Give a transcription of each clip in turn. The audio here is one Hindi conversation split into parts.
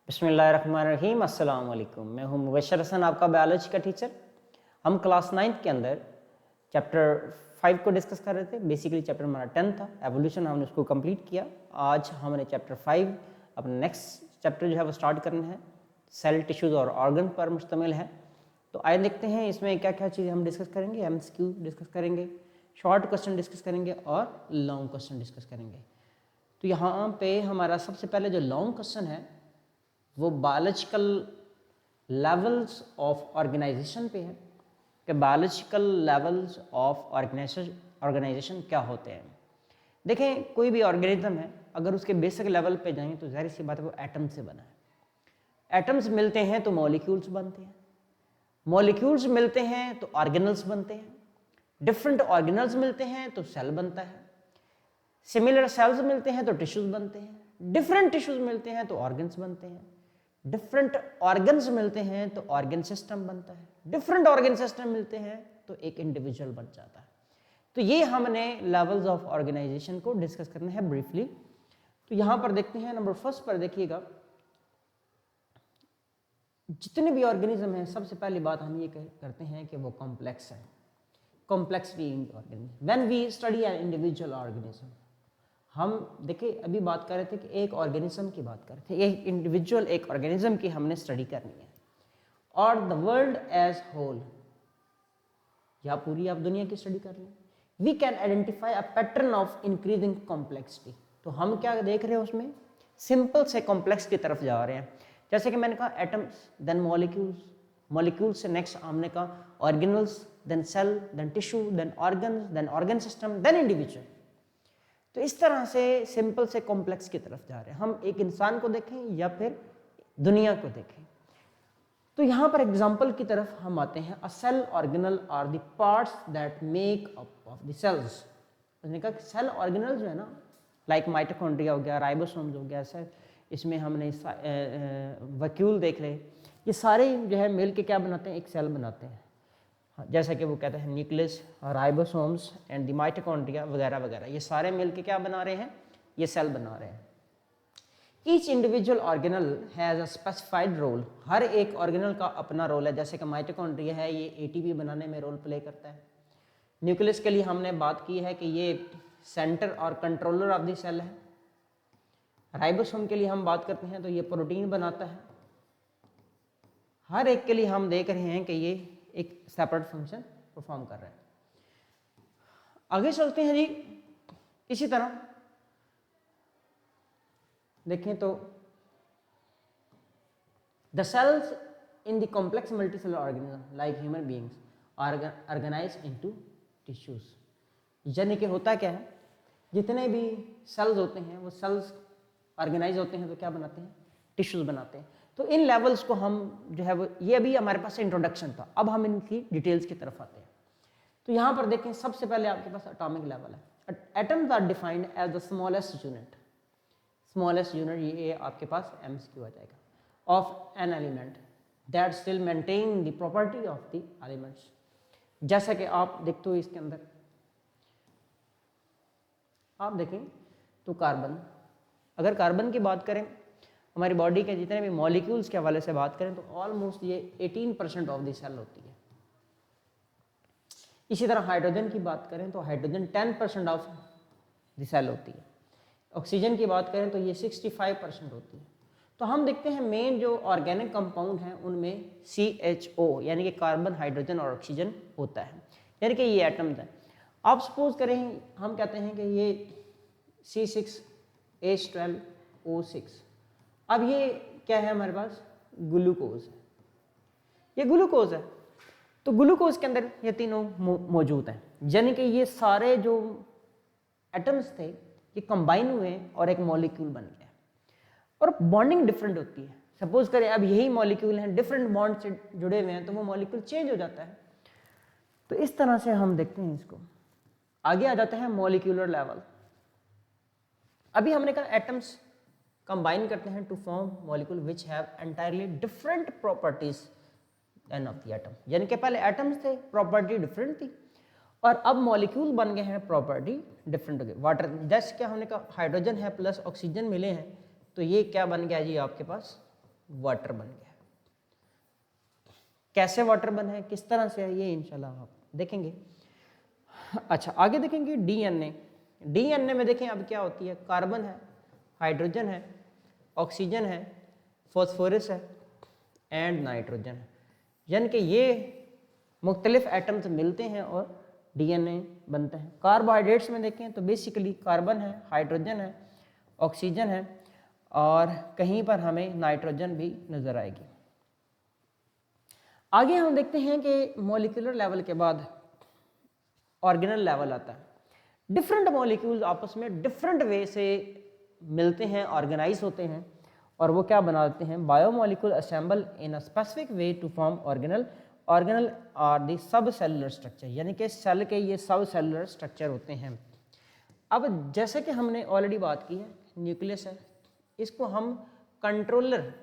बिस्मिल्लाहिर्रहमानिर्रहीम, अस्सलाम वालेकुम। मैं हूं मुबशर हसन, आपका बायोलॉजी का टीचर। हम क्लास 9th के अंदर चैप्टर 5 को डिस्कस कर रहे थे। बेसिकली चैप्टर हमारा 10 था, एवोल्यूशन, हमने उसको कंप्लीट किया। आज हमने चैप्टर 5 अपना नेक्स्ट चैप्टर जो है वो स्टार्ट करना है। सेल, टिश्यूज़ और ऑर्गन पर मुश्तमिल है। तो आइए देखते हैं इसमें क्या क्या चीज़ें हम डिस्कस करेंगे। MCQ डिस्कस करेंगे, शॉर्ट क्वेश्चन डिस्कस करेंगे और लॉन्ग क्वेश्चन डिस्कस करेंगे। तो यहाँ पे हमारा सबसे पहले जो लॉन्ग क्वेश्चन है वो बायोलॉजिकल लेवल्स ऑफ ऑर्गेनाइजेशन पे है कि बायोलॉजिकल लेवल्स ऑफ ऑर्गेनाइजेशन क्या होते हैं। देखें, कोई भी ऑर्गेनिज्म है, अगर उसके बेसिक लेवल पे जाएं तो जाहिर सी बात है वो एटम से बना है। एटम्स मिलते हैं तो मॉलिक्यूल्स बनते हैं, मॉलिक्यूल्स मिलते हैं तो ऑर्गेनल्स बनते हैं, डिफरेंट ऑर्गेनल्स मिलते हैं तो सेल बनता है, सिमिलर सेल्स मिलते हैं तो टिश्यूज बनते हैं, डिफरेंट टिश्यूज मिलते हैं तो ऑर्गन्स बनते हैं, डिफरेंट ऑर्गन्स मिलते हैं तो ऑर्गन सिस्टम बनता है, डिफरेंट ऑर्गन सिस्टम मिलते हैं तो एक इंडिविजुअल बन जाता है। तो ये हमने लेवल्स ऑफ ऑर्गेनाइजेशन को डिस्कस करना है ब्रीफली। तो यहां पर देखते हैं, नंबर फर्स्ट पर देखिएगा, जितने भी ऑर्गेनिज्म हैं सबसे पहली बात हम ये करते हैं कि वो कॉम्प्लेक्स है। Complex being organism. When we study an individual organism, हम देखिए अभी बात कर रहे थे कि एक ऑर्गेनिज्म की बात कर रहे थे, एक इंडिविजुअल, एक ऑर्गेनिज्म की हमने स्टडी करनी है। और द वर्ल्ड एज होल, या पूरी आप दुनिया की स्टडी कर लें, we can identify a pattern of increasing complexity. तो हम क्या देख रहे हैं उसमें, सिंपल से कॉम्प्लेक्स की तरफ जा रहे हैं। जैसे कि मैंने कहा एटम्स, देन मॉलिक्यूल्स, मॉलिक्यूल्स से नेक्स्ट हमने कहा organelles, then cell, then tissue, then organs, then organ system, then individual. तो इस तरह से सिंपल से कॉम्प्लेक्स की तरफ जा रहे हैं। हम एक इंसान को देखें या फिर दुनिया को देखें। तो यहाँ पर एग्जाम्पल की तरफ हम आते हैं। A cell organelle are the parts that make up of the cells. उसने कहा कि सेल ऑर्गेनल जो है ना, लाइक माइटोकॉन्ड्रिया हो गया, राइबोसोम्स हो गया, सर इसमें हमने वैक्यूल देख रहे, ये सारे जो है मिल के क्या बनाते हैं, एक सेल बनाते हैं। जैसा कि वो कहते हैं nucleus, ribosomes and the mitochondria वगैरह वगैरह, ये सारे मिलके क्या बना रहे हैं, ये सेल बना रहे हैं। Each individual organelle has a specified role. हर एक ऑर्गेनल का अपना रोल है। जैसे कि माइटोकॉन्ड्रिया है, ये ATP बनाने में रोल प्ले करता है। न्यूक्लियस के लिए हमने बात की है कि ये सेंटर और कंट्रोलर ऑफ द सेल है। राइबोसोम के लिए हम बात करते हैं तो ये प्रोटीन बनाता है। हर एक के लिए हम देख रहे हैं कि ये एक सेपरेट फंक्शन परफॉर्म कर रहा है। आगे चलते हैं जी। इसी तरह देखें तो the cells in the complex multicellular organism like human beings organize into tissues. यानी कि होता क्या है, जितने भी सेल्स होते हैं वो सेल्स ऑर्गेनाइज होते हैं तो क्या बनाते हैं, टिश्यूज बनाते हैं। तो इन लेवल्स को हम जो है वो, ये अभी हमारे पास इंट्रोडक्शन था, अब हम इनकी डिटेल्स की तरफ आते हैं। तो यहाँ पर देखें, सबसे पहले आपके पास एटॉमिक लेवल है। Atoms are defined as the smallest unit. Smallest unit ये आपके पास MCQ आ जाएगा, of an element that still maintain the property of the elements. जैसा कि आप देखते हो इसके अंदर, आप देखें तो कार्बन, अगर कार्बन की बात करें, हमारी बॉडी के जितने भी मॉलिक्यूल्स के हवाले से बात करें तो ऑलमोस्ट ये 18% ऑफ द सेल होती है। इसी तरह हाइड्रोजन की बात करें तो हाइड्रोजन 10% ऑफ द सेल होती है। ऑक्सीजन की बात करें तो ये 65% होती है। तो हम देखते हैं मेन जो ऑर्गेनिक कंपाउंड हैं उनमें CHO यानी कि कार्बन, हाइड्रोजन और ऑक्सीजन होता है, यानी कि ये एटम्स हैं। आप सपोज करें, हम कहते हैं कि ये C6H12O6, अब ये क्या है हमारे पास, ग्लूकोज है। ये ग्लूकोज है, तो ग्लूकोज के अंदर ये तीनों मौजूद हैं। यानी कि ये सारे जो एटम्स थे ये कंबाइन हुए और एक मॉलिक्यूल बन गया। और बॉन्डिंग डिफरेंट होती है। सपोज करें अब यही मॉलिक्यूल हैं, डिफरेंट बॉन्ड से जुड़े हुए हैं, तो वो मॉलिक्यूल चेंज हो जाता है। तो इस तरह से हम देखते हैं इसको। आगे आ जाते हैं मॉलिक्यूलर लेवल। अभी हमने कहा एटम्स कंबाइन करते हैं to form molecule which have entirely different properties than of the atom. यानी कि पहले एटम्स थे, प्रॉपर्टी डिफरेंट थी, और अब मॉलिक्यूल बन गए हैं, प्रॉपर्टी डिफरेंट हो गई। वाटर, जैसे क्या हमने कहा हाइड्रोजन है प्लस ऑक्सीजन मिले हैं, तो ये क्या बन गया जी आपके पास, वाटर बन गया। कैसे वाटर बना है, किस तरह से है, ये इंशाल्लाह आप देखेंगे। अच्छा, आगे देखेंगे डीएनए। डीएनए में देखें अब क्या होती है, कार्बन है, हाइड्रोजन है, ऑक्सीजन है, फॉस्फोरस है एंड नाइट्रोजन है। यानी कि ये मुख्तलिफ एटम्स मिलते हैं और डीएनए बनता है। कार्बोहाइड्रेट्स में देखें तो बेसिकली कार्बन है, हाइड्रोजन है, ऑक्सीजन है और कहीं पर हमें नाइट्रोजन भी नजर आएगी। आगे हम देखते हैं कि मॉलिक्यूलर लेवल के बाद ऑर्गेनल लेवल आता है। डिफरेंट मॉलिक्यूल्स आपस में डिफरेंट वे से मिलते हैं, ऑर्गेनाइज होते हैं और वो क्या बनाते हैं, biomolecule assemble in a specific way to form organelle. Organelle are the sub cellular structure, यानी कि सेल के ये सब सेलुलर स्ट्रक्चर होते हैं। अब जैसे कि हमने ऑलरेडी बात की है, न्यूक्लियस है, इसको हम कंट्रोलर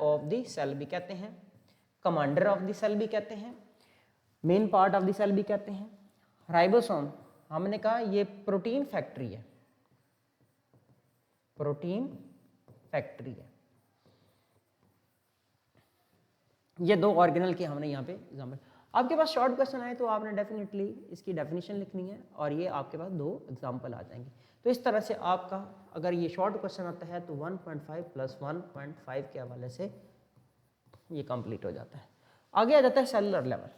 ऑफ द सेल भी कहते हैं, कमांडर ऑफ द सेल भी कहते हैं, main part of the cell भी कहते हैं। राइबोसोम हमने कहा ये प्रोटीन फैक्ट्री है, प्रोटीन फैक्ट्री है। ये दो ऑर्गेनल के हमने यहाँ पे एग्जाम्पल। आपके पास शॉर्ट क्वेश्चन आए तो आपने डेफिनेटली इसकी डेफिनेशन लिखनी है और ये आपके पास दो एग्जाम्पल आ जाएंगे। तो इस तरह से आपका अगर ये शॉर्ट क्वेश्चन आता है तो 1.5 प्लस 1.5 के हवाले से ये कंप्लीट हो जाता है। आगे आ जाता है सेलुलर लेवल।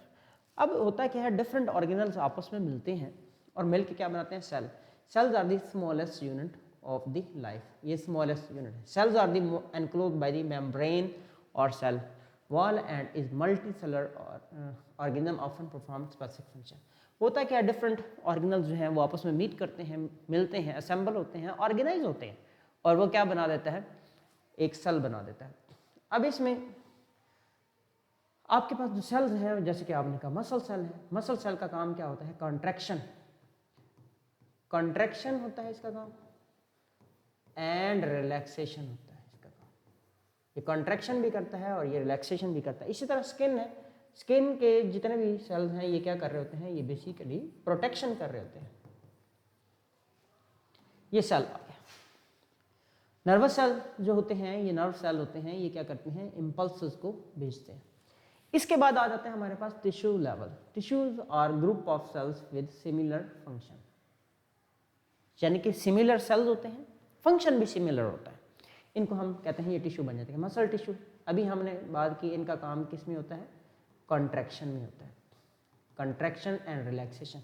अब होता क्या है, डिफरेंट ऑर्गेनल्स आपस में मिलते हैं और मिल के क्या बनाते हैं, cell. Cells are the smallest unit of the life, ये स्मॉलेस्ट यूनिट है। Cells are the enclosed by the membrane और cell wall and is multicellular organism often perform specific function. होता क्या है, डिफरेंट ऑर्गेनल्स जो हैं वो आपस में मीट करते हैं, मिलते हैं, असेंबल होते हैं, ऑर्गेनाइज होते हैं और वो क्या बना देता है, एक सेल बना देता है। अब इसमें आपके पास जो सेल्स हैं, जैसे कि आपने कहा मसल सेल है, मसल सेल का काम क्या होता है, कॉन्ट्रैक्शन, कॉन्ट्रैक्शन होता है इसका काम एंड रिलैक्सेशन होता है इसका काम। ये कॉन्ट्रैक्शन भी करता है और ये रिलैक्सेशन भी करता है। इसी तरह स्किन है, स्किन के जितने भी सेल्स हैं ये क्या कर रहे होते हैं, ये बेसिकली प्रोटेक्शन कर रहे होते हैं। ये सेल आ गया। नर्वस सेल जो होते हैं, ये नर्व सेल होते हैं, ये क्या करते हैं, इम्पल्सेस को भेजते हैं। इसके बाद आ जाते हैं हमारे पास tissue level. Tissues are group of cells with similar function, यानी कि सिमिलर सेल्स होते हैं, फंक्शन भी सिमिलर होता है, इनको हम कहते हैं ये टिश्यू बन जाते हैं। मसल टिश्यू अभी हमने बात की, इनका काम किस में होता है, कॉन्ट्रैक्शन में होता है, कॉन्ट्रैक्शन एंड रिलैक्सेशन।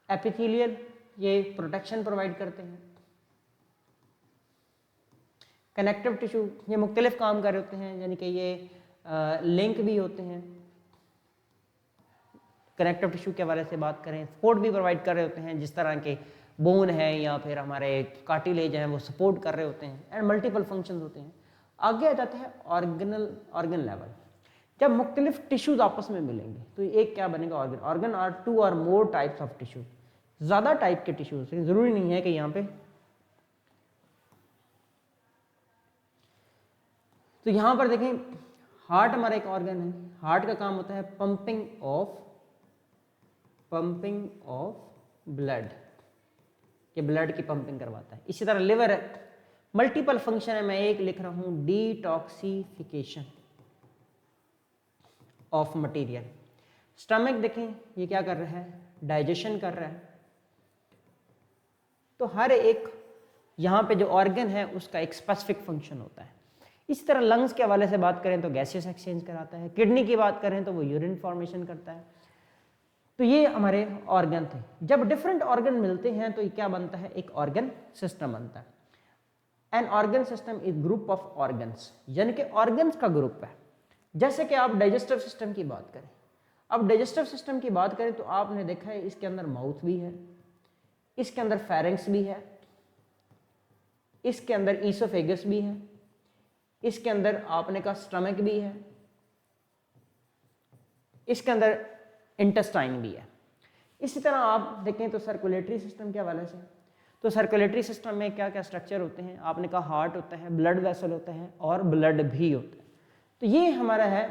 एपिथेलियल ये प्रोटेक्शन प्रोवाइड करते हैं। कनेक्टिव टिश्यू ये मुख्तलिफ काम कर रहे होते हैं, यानी कि ये लिंक भी होते हैं। कनेक्टिव टिश्यू के हवाले से बात करें, सपोर्ट भी प्रोवाइड कर रहे होते हैं, जिस तरह के बोन है या फिर हमारे कार्टिलेज हैं वो सपोर्ट कर रहे होते हैं एंड मल्टीपल फंक्शंस होते हैं। आगे आ जाता है ऑर्गन लेवल। जब मुख्तलिफ टिश्यूज आपस में मिलेंगे तो एक क्या बनेगा, ऑर्गन। ऑर्गन आर टू और मोर टाइप्स ऑफ टिश्यू, ज़्यादा टाइप के टिश्यूज, ज़रूरी नहीं है कि यहाँ पे। तो यहाँ पर देखें, हार्ट हमारा एक ऑर्गन है। हार्ट का काम होता है पंपिंग ऑफ ब्लड, कि ब्लड की पंपिंग करवाता है। इसी तरह लिवर है, मल्टीपल फंक्शन है, मैं एक लिख रहा हूँ, डिटॉक्सिफिकेशन ऑफ मटेरियल। स्टमक देखें, ये क्या कर रहा है, डाइजेशन कर रहा है। तो हर एक यहाँ पे जो ऑर्गन है उसका एक स्पेसिफिक फंक्शन होता है। इसी तरह लंग्स के हवाले से बात करें तो गैसेस एक्सचेंज कराता है। किडनी की बात करें तो वो यूरिन फॉर्मेशन करता है। तो ये हमारे ऑर्गन थे। जब डिफरेंट ऑर्गन मिलते हैं तो ये क्या बनता है, एक ऑर्गन सिस्टम बनता है। An organ system is group of organs, यानी कि ऑर्गन्स का ग्रुप है। जैसे कि आप डाइजेस्टिव सिस्टम की बात करें, अब डाइजेस्टिव सिस्टम की बात करें तो आपने देखा है इसके अंदर माउथ भी है, इसके अंदर फेरेंक्स भी है, इसके अंदर ईसोफेगस भी है, इसके अंदर आपने कहा स्टमक भी है, इसके अंदर इंटेस्टाइन भी है। इसी तरह आप देखें तो सर्कुलेटरी सिस्टम के हवाले से, तो सर्कुलेटरी सिस्टम में क्या क्या स्ट्रक्चर होते हैं, आपने कहा हार्ट होता है, ब्लड वेसल होता है और ब्लड भी होता है। तो ये हमारा है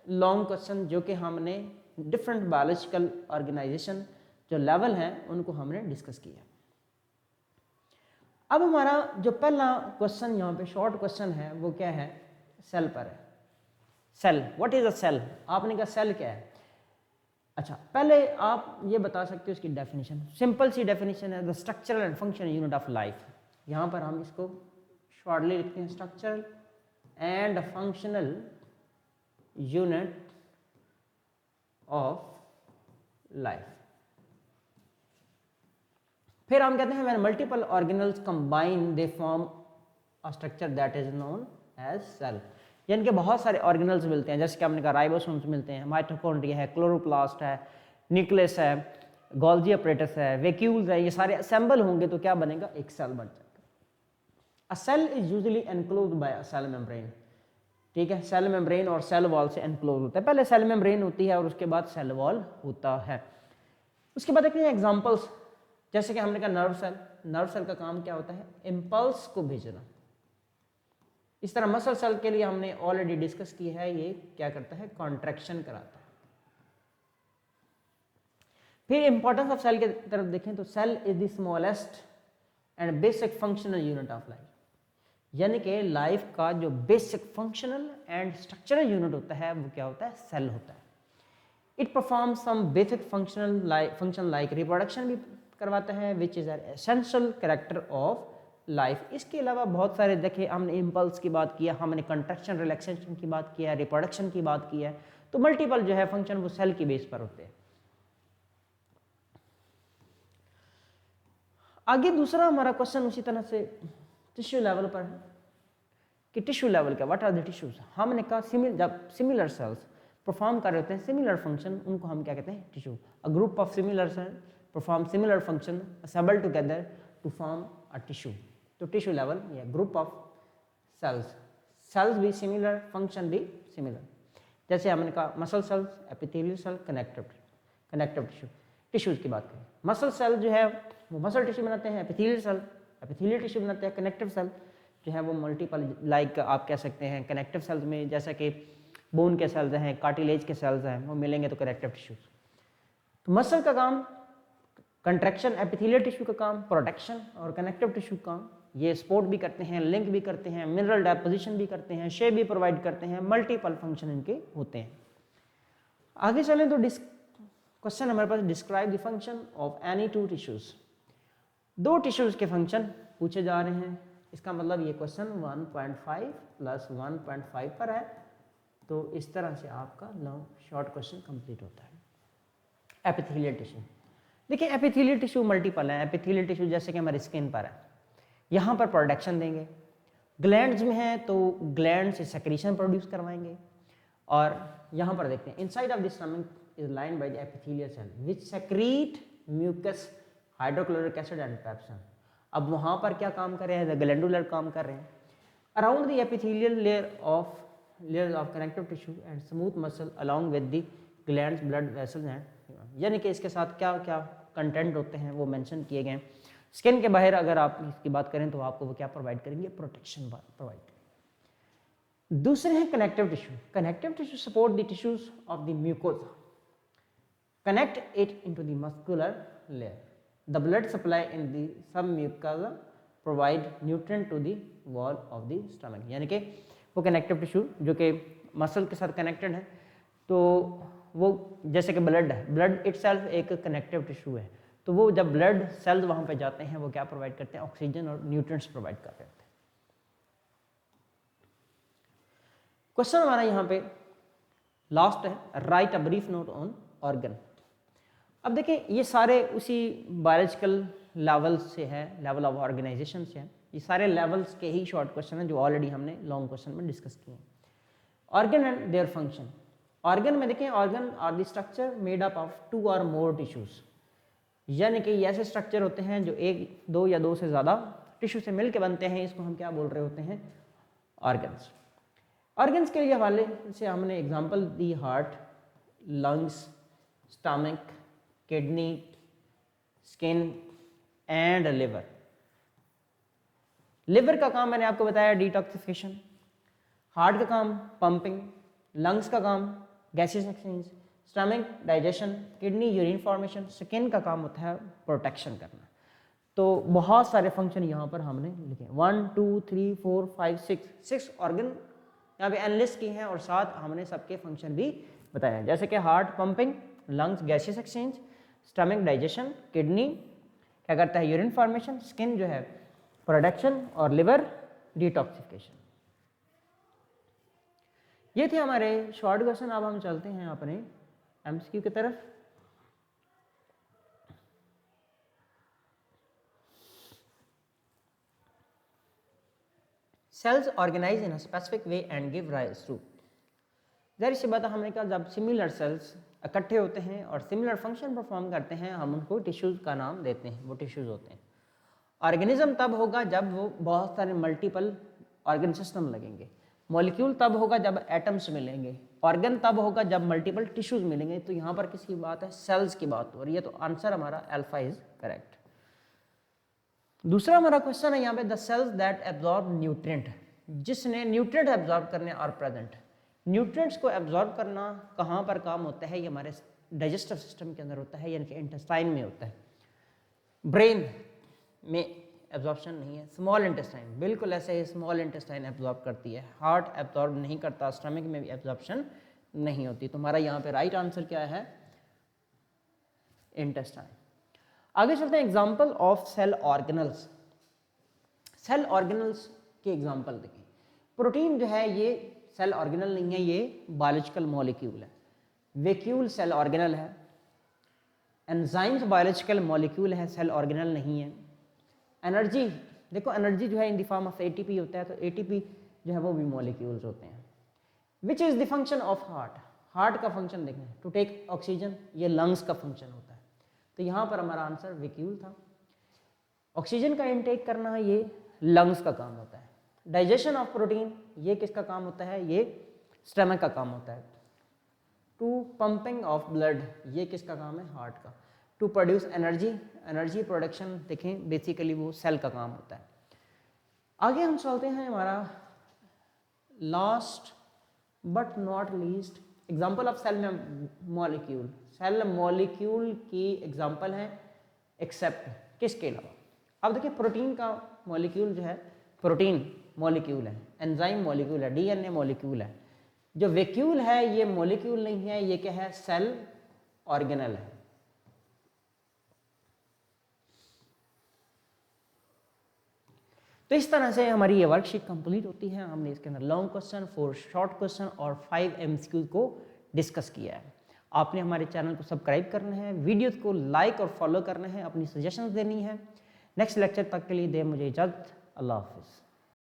लॉन्ग क्वेश्चन, जो कि हमने डिफरेंट बायोलॉजिकल ऑर्गेनाइजेशन जो लेवल हैं उनको हमने डिस्कस किया। अब हमारा जो पहला क्वेश्चन यहाँ पे शॉर्ट क्वेश्चन है वो क्या है, सेल पर है। Cell, what is a cell? आपने कहा सेल क्या है। अच्छा, पहले आप ये बता सकते हो इसकी डेफिनेशन। सिंपल सी डेफिनेशन है, the structural and functional unit of life. यहाँ पर हम इसको शॉर्टली लिखते हैं, structural and functional unit of life. फिर हम कहते हैं when multiple organelles combine they form a structure that is known as cell. यानी कि बहुत सारे ऑर्गेनल्स मिलते हैं, जैसे कि हमने कहा राइबोसोम्स मिलते हैं, माइटोकॉन्ड्रिया है, क्लोरोप्लास्ट है, न्यूक्लियस है, गोल्गी अपरेटस है, वैक्यूल्स है, ये सारे असेंबल होंगे तो क्या बनेगा, एक सेल बन जाएगा। A cell is usually enclosed by a cell membrane. ठीक है, सेल मेम्ब्रेन और सेल वॉल से एनक्लोज होता है। पहले सेल मेम्ब्रेन होती है और उसके बाद सेल वॉल होता है। उसके बाद देखते हैं एग्जांपल्स, जैसे कि हमने कहा नर्व सेल। नर्व सेल का काम क्या होता है, इम्पल्स को भेजना। इस तरह मसल सेल के लिए हमने ऑलरेडी डिस्कस किया है, ये क्या करता है, कॉन्ट्रैक्शन कराता है। फिर इंपॉर्टेंस ऑफ सेल की तरफ देखें तो cell is the smallest and basic functional unit of life. यानी कि लाइफ का जो basic functional and structural unit होता है वो क्या होता है, सेल होता है। It performs some basic function like reproduction भी करवाता है, which is an essential character of life. इसके अलावा बहुत सारे देखे, हमने इम्पल्स की बात किया, हमने कंट्रैक्शन रिलैक्सेशन की बात किया, रिप्रोडक्शन की बात की है, तो मल्टीपल जो है फंक्शन वो सेल की बेस पर होते हैं। आगे दूसरा हमारा क्वेश्चन उसी तरह से टिश्यू लेवल पर है कि टिश्यू लेवल क्या, व्हाट आर द टिश्यूज। हमने कहा जब सिमिलर सेल्स परफॉर्म कर रहे होते हैं सिमिलर फंक्शन, उनको हम क्या कहते हैं, tissue. A group of similar cell perform similar function assemble together to form a tissue. तो टिश्यू लेवल या ग्रुप ऑफ सेल्स, सेल्स भी सिमिलर, फंक्शन भी सिमिलर। जैसे हमने कहा muscle cells, epithelial cell, connective tissue. Tissues की बात करें, मसल सेल जो है वो मसल टिश्यू बनाते हैं, एपिथेलियल सेल एपिथेलियल टिश्यू बनाते हैं, कनेक्टिव सेल जो है वो मल्टीपल, लाइक आप कह सकते हैं कनेक्टिव सेल्स में जैसा कि बोन के सेल्स हैं, कार्टिलेज के सेल्स हैं, वो मिलेंगे तो कनेक्टिव टिश्यूज। तो मसल का काम कंट्रैक्शन, एपिथेलियल टिश्यू का काम प्रोटेक्शन, और कनेक्टिव टिश्यू का काम ये सपोर्ट भी करते हैं, लिंक भी करते हैं, मिनरल डेपोजिशन भी करते हैं, शेप भी प्रोवाइड करते हैं, मल्टीपल फंक्शन इनके होते हैं। आगे चलें तो क्वेश्चन हमारे पास, describe the function of any two tissues. दो टिश्यूज के फंक्शन पूछे जा रहे हैं, इसका मतलब ये क्वेश्चन 1.5 प्लस 1.5 पर है, तो इस तरह से आपका लॉन्ग शॉर्ट क्वेश्चन कंप्लीट होता है। एपिथेलियल टिश्यू, देखिए एपिथेलियल टिश्यू मल्टीपल है। एपिथेलियल टिश्यू जैसे कि हमारे स्किन पर है, यहाँ पर प्रोडक्शन देंगे, ग्लैंड्स में है तो ग्लैंड से सेक्रीशन प्रोड्यूस करवाएंगे, और यहाँ पर देखते हैं inside of the stomach is lined by the epithelial cell which secrete mucus, hydrochloric acid and pepsin. अब वहाँ पर क्या काम कर रहे हैं, ग्लैंडुलर काम कर रहे हैं। Around the epithelial layer of connective tissue and smooth muscle along with the glands, blood vessels and, यानी कि इसके साथ क्या क्या कंटेंट होते हैं वो मेंशन किए गए हैं। स्किन के बाहर अगर आप इसकी बात करें तो आपको वो क्या प्रोवाइड करेंगे, प्रोटेक्शन प्रोवाइड करेंगे। दूसरे हैं connective tissue. Connective tissue support the tissues of the mucosa, connect it into the muscular layer. The blood supply in the sub mucosa provide nutrient to the wall of the stomach. यानी कि वो कनेक्टिव टिश्यू जो कि मसल के साथ कनेक्टेड है, तो वो जैसे कि ब्लड है, ब्लड इटसेल्फ एक कनेक्टिव टिश्यू है, तो वो जब ब्लड सेल्स वहाँ पे जाते हैं वो क्या प्रोवाइड करते हैं, ऑक्सीजन और न्यूट्रिएंट्स प्रोवाइड कर रहे हैं। क्वेश्चन हमारा यहाँ पे लास्ट है, right a brief note on organ. अब देखिए ये सारे उसी बायोलॉजिकल लेवल से है, लेवल ऑफ ऑर्गेनाइजेशन से है, ये सारे लेवल्स के ही शॉर्ट क्वेश्चन हैं जो ऑलरेडी हमने लॉन्ग क्वेश्चन में डिस्कस किए हैं। Organ and their function. Organ में देखें, organ are the structure made up of 2 or more tissues. यानी कि ऐसे स्ट्रक्चर होते हैं जो 1, 2 या 2 से ज़्यादा टिश्यू से मिलकर बनते हैं, इसको हम क्या बोल रहे होते हैं, ऑर्गन्स। ऑर्गन्स के लिए हवाले से हमने example the, heart, lungs, stomach, kidney, skin and liver. Liver का काम मैंने आपको बताया डिटॉक्सिफिकेशन, हार्ट का काम पंपिंग, लंग्स का काम gases exchange, stomach digestion, kidney urine formation, skin का काम होता है प्रोटेक्शन करना। तो बहुत सारे फंक्शन यहाँ पर हमने लिखे 1 2 3 4 5 6 ऑर्गन यहाँ पे एनालिस्ट किए हैं और साथ हमने सबके फंक्शन भी बताए हैं, जैसे कि heart pumping, lungs gases exchange, stomach digestion, kidney क्या करता है यूरिन फॉर्मेशन, स्किन जो है प्रोडक्शन और लिवर डिटॉक्सिफिकेशन। ये थे हमारे शॉर्ट क्वेश्चन। अब हम चलते हैं अपने एमसीक्यू की तरफ। Cells organize in a specific way and give rise to, जाहिर सी बात हमने कहा जब सिमिलर सेल्स इकट्ठे होते हैं और सिमिलर फंक्शन परफॉर्म करते हैं हम उनको टिश्यूज का नाम देते हैं, वो टिश्यूज होते हैं। ऑर्गेनिज्म तब होगा जब वो बहुत सारे मल्टीपल ऑर्गन सिस्टम लगेंगे, मॉलिक्यूल तब होगा जब एटम्स मिलेंगे, ऑर्गन तब होगा जब मल्टीपल टिश्यूज मिलेंगे। तो यहाँ पर किसकी बात है, सेल्स की बात हो रही है, तो आंसर हमारा अल्फा इज करेक्ट। दूसरा हमारा क्वेश्चन है यहाँ पे the cells that absorb nutrient, जिसने न्यूट्रिएंट एब्जॉर्ब करने आर प्रेजेंट। न्यूट्रिएंट्स को एब्जॉर्ब करना कहाँ पर काम होता है, ये हमारे डाइजेस्टिव सिस्टम के अंदर होता है, यानी कि इंटेस्टाइन में होता है। ब्रेन में एब्जॉर्प्शन नहीं है, स्मॉल इंटेस्टाइन बिल्कुल ऐसे ही स्मॉल इंटेस्टाइन एब्जॉर्ब करती है, हार्ट एब्जॉर्ब नहीं करता, स्टमक में भी एब्जॉर्प्शन नहीं होती। तो हमारा यहाँ पे राइट आंसर क्या है, इंटेस्टाइन। आगे चलते हैं example of cell organelles. Cell organelles के एग्जाम्पल देखिए। प्रोटीन जो है ये सेल ऑर्गेनल नहीं है, ये बायोलॉजिकल मॉलिक्यूल है। वैक्यूल सेल ऑर्गेनल है। एंजाइम्स बायोलॉजिकल मॉलिक्यूल है, सेल ऑर्गेनल नहीं है। एनर्जी देखो, एनर्जी जो है in the form of ATP होता है, तो एटीपी जो है वो भी मॉलिक्यूल्स होते हैं। Which is the function of heart, heart का फंक्शन देखें टू टेक ऑक्सीजन, ये लंग्स का फंक्शन होता है। तो यहाँ पर हमारा आंसर वैक्यूल था। ऑक्सीजन का इनटेक करना ये लंग्स का काम होता है। डाइजेशन ऑफ प्रोटीन ये किसका काम होता है, ये स्टमक का काम होता है। टू पंपिंग ऑफ ब्लड ये किसका काम है, हार्ट का। To produce energy, energy production देखें बेसिकली वो सेल का काम होता है। आगे हम चलते हैं हमारा last but not least example of cell molecule. Cell molecule की एग्जाम्पल है एक्सेप्ट किसके अलावा। अब देखिए प्रोटीन का मॉलिक्यूल जो है, प्रोटीन मॉलिक्यूल है, एंजाइम मॉलिक्यूल है, डीएनए मॉलिक्यूल है। जो वैक्यूल है ये मॉलिक्यूल नहीं है, ये क्या है, सेल ऑर्गेनल है। तो इस तरह से हमारी ये वर्कशीट कंप्लीट होती है। हमने इसके अंदर लॉन्ग क्वेश्चन, 4 शॉर्ट क्वेश्चन और 5 एमसीक्यू को डिस्कस किया है। आपने हमारे चैनल को सब्सक्राइब करना है, वीडियोस को लाइक और फॉलो करना है, अपनी सजेशंस देनी है। नेक्स्ट लेक्चर तक के लिए दे मुझे इजाज़त। अल्लाह हाफिज़।